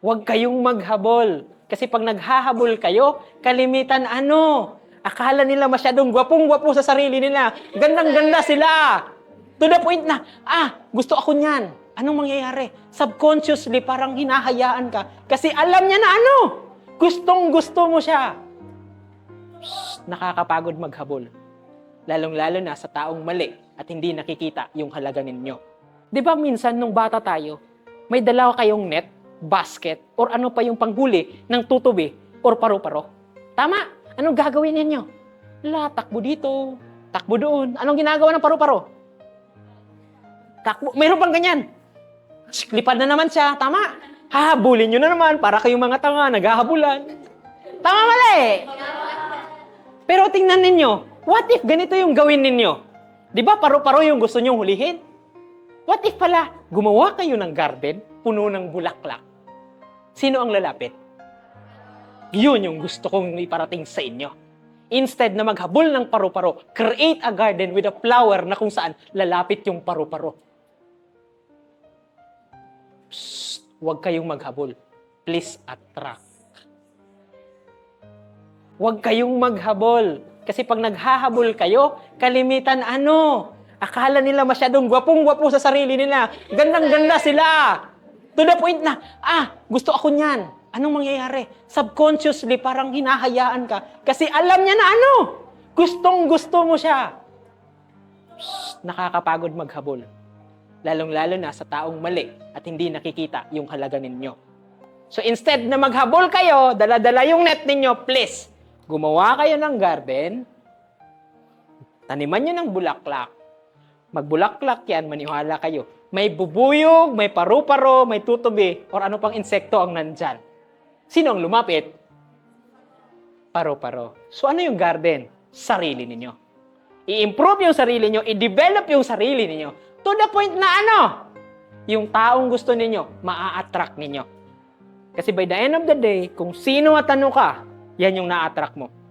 Huwag kayong maghabol. Kasi pag naghahabol kayo, kalimitan akala nila masyadong gwapong-gwapo sa sarili nila. Gandang-ganda sila. To the point na, gusto ako niyan. Anong mangyayari? Subconsciously, parang hinahayaan ka. Kasi alam niya na gustong-gusto mo siya. Nakakapagod maghabol. Lalong-lalo na sa taong mali at hindi nakikita yung halaga ninyo. Di ba minsan nung bata tayo, may dalawa kayong net, basket, or ano pa yung panghuli ng tutubi or paru-paro? Tama! Anong gagawin ninyo? Takbo dito, takbo doon. Anong ginagawa ng paru-paro? Takbo. Mayroon pang ganyan. Lipad na naman siya. Tama! Hahabulin nyo na naman para kayong mga tanga, naghahabulan. Tama mali! Pero tingnan ninyo, what if ganito yung gawin ninyo? Di ba paru-paro yung gusto nyong hulihin? What if pala, gumawa kayo ng garden, puno ng bulaklak? Sino ang lalapit? Yun yung gusto kong iparating sa inyo. Instead na maghabol ng paru-paro, create a garden with a flower na kung saan lalapit yung paru-paro. Huwag kayong maghabol. Please attract. Huwag kayong maghabol. Kasi pag naghahabol kayo, kalimitan akala nila masyadong gwapong-gwapo sa sarili nila. Gandang-ganda sila. To the point na, gusto ako niyan. Anong mangyayari? Subconsciously, parang hinahayaan ka. Kasi alam niya na gustong-gusto mo siya. Nakakapagod maghabol. Lalong-lalo na sa taong mali at hindi nakikita yung halaga ninyo. So instead na maghabol kayo, dala-dala yung net ninyo, please, gumawa kayo ng garden, taniman nyo ng bulaklak. Magbulaklak yan, maniwala kayo. May bubuyog, may paru-paro, may tutubi, or ano pang insekto ang nandyan. Sino ang lumapit? Paru-paro. So ano yung garden? Sarili ninyo. I-improve yung sarili nyo, i-develop yung sarili ninyo. To the point na yung taong gusto ninyo, maa-attract ninyo. Kasi by the end of the day, kung sino at ano ka, yan yung na-attract mo.